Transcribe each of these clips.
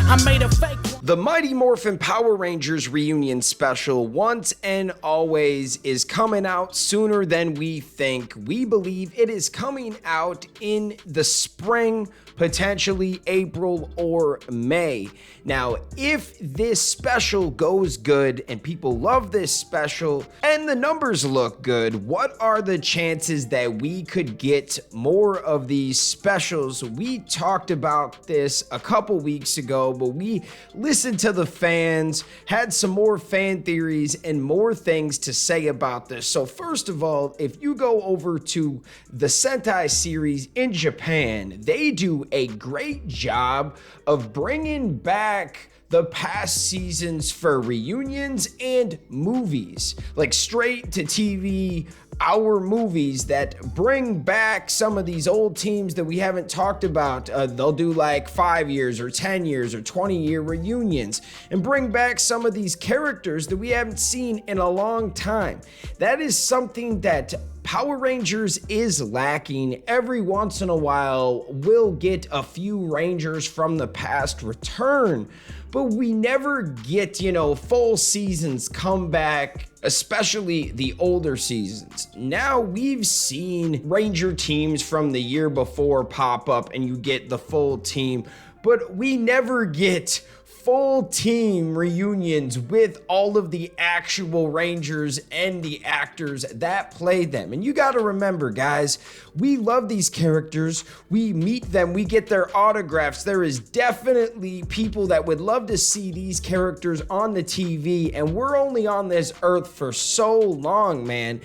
I made a fake one. The Mighty Morphin Power Rangers reunion special Once and Always is coming out sooner than we think. We believe it is coming out in the spring, potentially April or May. Now, if this special goes good and people love this special and the numbers look good, what are the chances that we could get more of these specials? We talked about this a couple weeks ago, but we listened to the fans, had some more fan theories and more things to say about this. So first of all, if you go over to the Sentai series in Japan, they do a great job of bringing back the past seasons for reunions and movies, like straight to TV hour movies that bring back some of these old teams that we haven't talked about. They'll do like 5 years or 10 years or 20-year reunions and bring back some of these characters that we haven't seen in a long time. That is something that Power Rangers is lacking. Every once in a while, we'll get a few Rangers from the past return, but we never get, full seasons come back, especially the older seasons. Now we've seen Ranger teams from the year before pop up and you get the full team, but we never get full team reunions with all of the actual Rangers and the actors that played them. And you got to remember, guys, we love these characters. We meet them. We get their autographs. There is definitely people that would love to see these characters on the TV, and we're only on this earth for so long, man.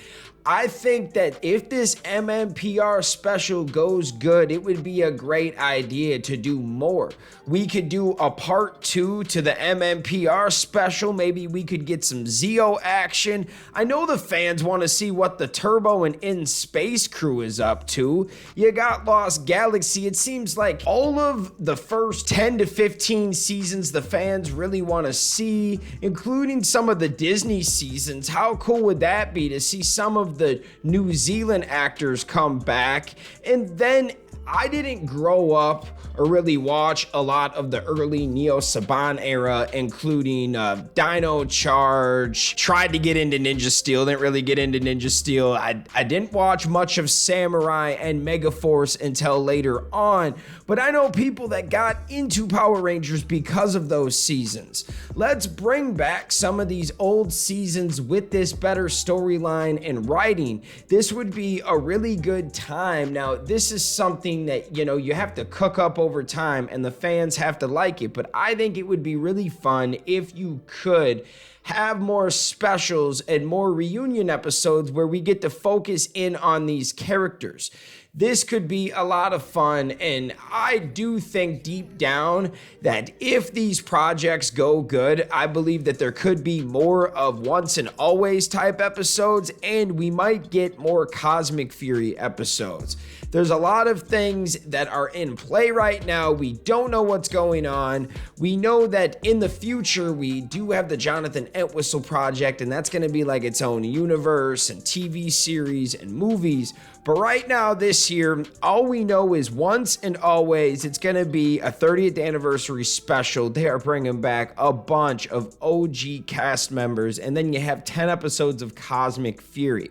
I think that if this MMPR special goes good, it would be a great idea to do more. We could do a part 2 to the MMPR special. Maybe we could get some Zeo action. I know the fans want to see what the Turbo and In Space crew is up to. You got Lost Galaxy. It seems like all of the first 10 to 15 seasons the fans really want to see, including some of the Disney seasons. How cool would that be to see some of the New Zealand actors come back? And then I didn't grow up or really watch a lot of the early Neo Saban era, including Dino Charge. Tried to get into Ninja Steel, didn't really get into Ninja Steel. I didn't watch much of Samurai and Megaforce until later on, but I know people that got into Power Rangers because of those seasons. Let's bring back some of these old seasons with this better storyline and writing. This would be a really good time. Now, this is something that, you have to cook up over time and the fans have to like it, but I think it would be really fun if you could have more specials and more reunion episodes where we get to focus in on these characters. This could be a lot of fun, and I do think deep down that if these projects go good, I believe that there could be more of Once and Always type episodes, and we might get more Cosmic Fury episodes. There's a lot of things that are in play right now. We don't know what's going on. We know that in the future, we do have the Jonathan Entwistle project, and that's going to be like its own universe and TV series and movies. But right now, this year, all we know is Once and Always. It's going to be a 30th anniversary special. They are bringing back a bunch of OG cast members, and then you have 10 episodes of Cosmic Fury.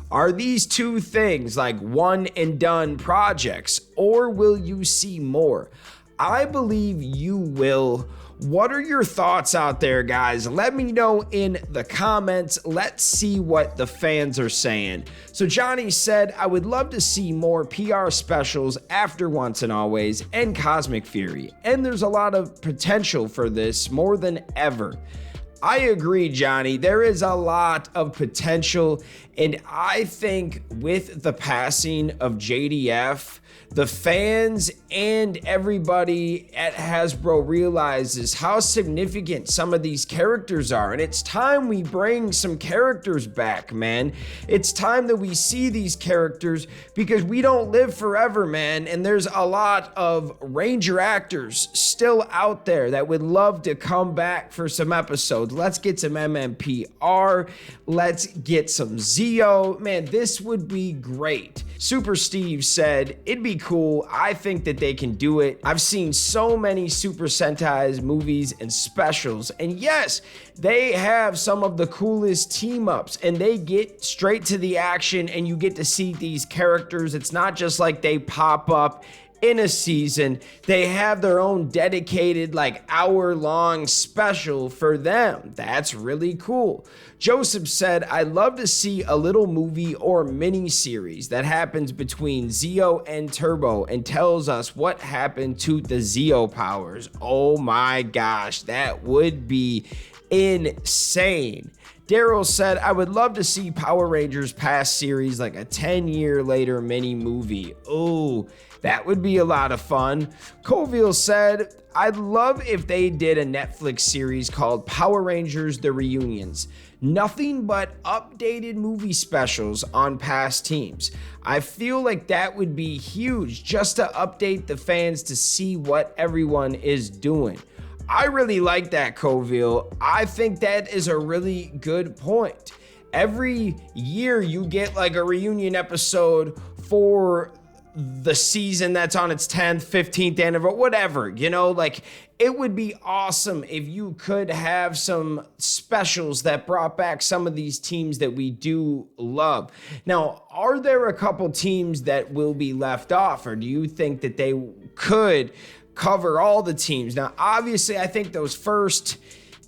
Are these two things like one and done projects, or will you see more? I believe you will. What are your thoughts out there, guys? Let me know in the comments. Let's see what the fans are saying. So Johnny said, I would love to see more PR specials after Once and Always and Cosmic Fury. And there's a lot of potential for this more than ever. I agree, Johnny. There is a lot of potential, and I think with the passing of JDF, the fans and everybody at Hasbro realizes how significant some of these characters are, and it's time we bring some characters back, man. It's time that we see these characters because we don't live forever, man, and there's a lot of Ranger actors still out there that would love to come back for some episodes. Let's get some MMPR. Let's get some Zeo. Man, this would be great. Super Steve said, it'd be cool. I think that they can do it. I've seen so many Super Sentai movies and specials, and yes, they have some of the coolest team ups, and they get straight to the action, and you get to see these characters. It's not just like they pop up in a season. They have their own dedicated like hour-long special for them. That's really cool. Joseph said, I'd love to see a little movie or mini series that happens between Zeo and Turbo and tells us what happened to the Zeo powers. Oh my gosh, that would be insane. Daryl said, I would love to see Power Rangers past series, like a 10-year later mini movie. Oh, that would be a lot of fun. Coville said, I'd love if they did a Netflix series called Power Rangers The Reunions. Nothing but updated movie specials on past teams. I feel like that would be huge, just to update the fans to see what everyone is doing. I really like that, Coville. I think that is a really good point. Every year you get like a reunion episode for the season that's on its 10th, 15th anniversary, whatever, you know, like it would be awesome if you could have some specials that brought back some of these teams that we do love. Now, are there a couple teams that will be left off, or do you think that they could cover all the teams? Now, obviously, I think those first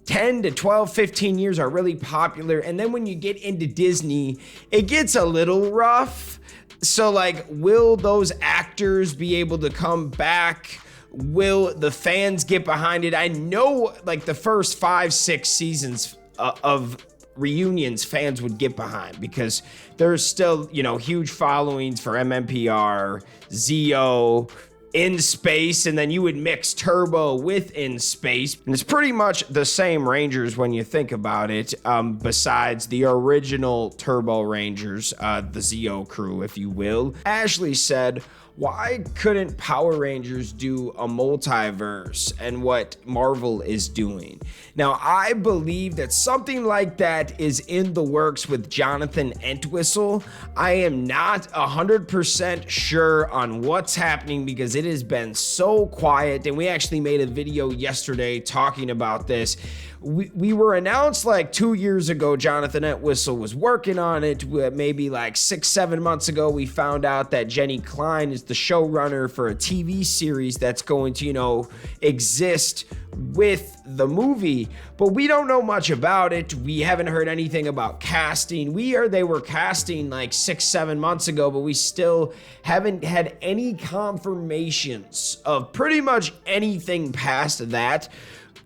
10 to 12, 15 years are really popular. And then when you get into Disney, it gets a little rough. So like, will those actors be able to come back? Will the fans get behind it? I know like the first 5, 6 seasons of reunions fans would get behind, because there's still, you know, huge followings for MMPR, Zeo, In Space, and then you would mix Turbo with In Space, and it's pretty much the same Rangers when you think about it, besides the original Turbo Rangers, the Zeo crew, if you will. Ashley said, why couldn't Power Rangers do a multiverse and what Marvel is doing? Now, I believe that something like that is in the works with Jonathan Entwistle. I am not 100% sure on what's happening because it has been so quiet, and we actually made a video yesterday talking about this. We were announced like 2 years ago Jonathan Entwistle was working on it. Maybe like 6-7 months ago we found out that Jenny Klein is the showrunner for a TV series that's going to, you know, exist with the movie, but we don't know much about it. We haven't heard anything about casting. They were casting like 6-7 months ago, but we still haven't had any confirmations of pretty much anything past that.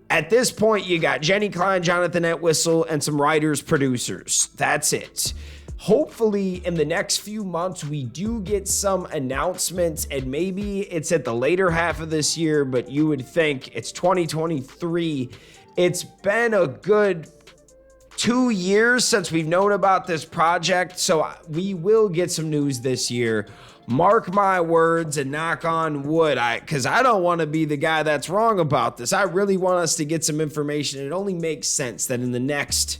At this point, you got Jenny Klein, Jonathan Entwistle, and some writers, producers. That's it. Hopefully, in the next few months, we do get some announcements, and maybe it's at the later half of this year, but you would think it's 2023. It's been a good 2 years since we've known about this project, so we will get some news this year. Mark my words and knock on wood, because I don't want to be the guy that's wrong about this. I really want us to get some information. It only makes sense that in the next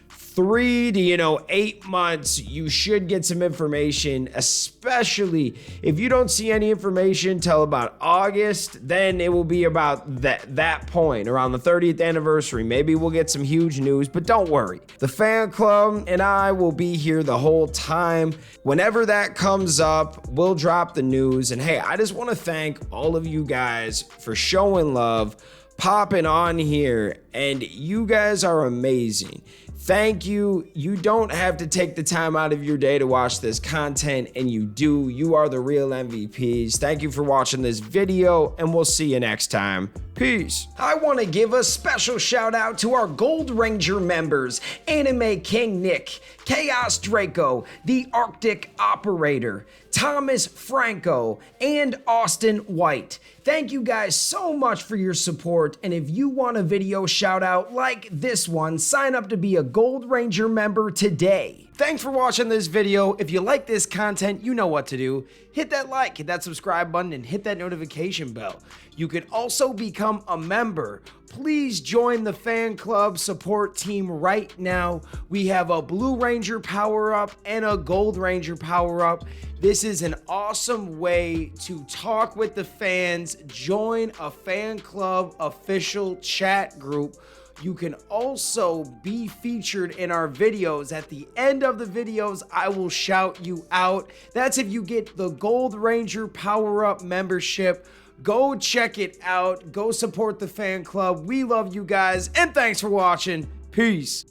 3 to 8 months, you should get some information, especially if you don't see any information till about August, then it will be about that point, around the 30th anniversary. Maybe we'll get some huge news, but don't worry. The fan club and I will be here the whole time. Whenever that comes up, we'll drop the news. And hey, I just want to thank all of you guys for showing love, popping on here, and you guys are amazing. Thank you. You don't have to take the time out of your day to watch this content, and you do. You are the real MVPs. Thank you for watching this video, and we'll see you next time. Peace. I want to give a special shout out to our Gold Ranger members, Anime King Nick, Chaos Draco, the Arctic Operator, Thomas Franco, and Austin White. Thank you guys so much for your support, and if you want a video shout out like this one, sign up to be a Gold Ranger member today. Thanks for watching this video. If you like this content, you know what to do. Hit that like, hit that subscribe button, and hit that notification bell. You can also become a member. Please join the fan club support team right now. We have a Blue Ranger power-up and a Gold Ranger power-up. This is an awesome way to talk with the fans. Join a fan club official chat group. You can also be featured in our videos. At the end of the videos, I will shout you out. That's if you get the Gold Ranger power-up membership. Go check it out. Go support the fan club. We love you guys, and thanks for watching. Peace.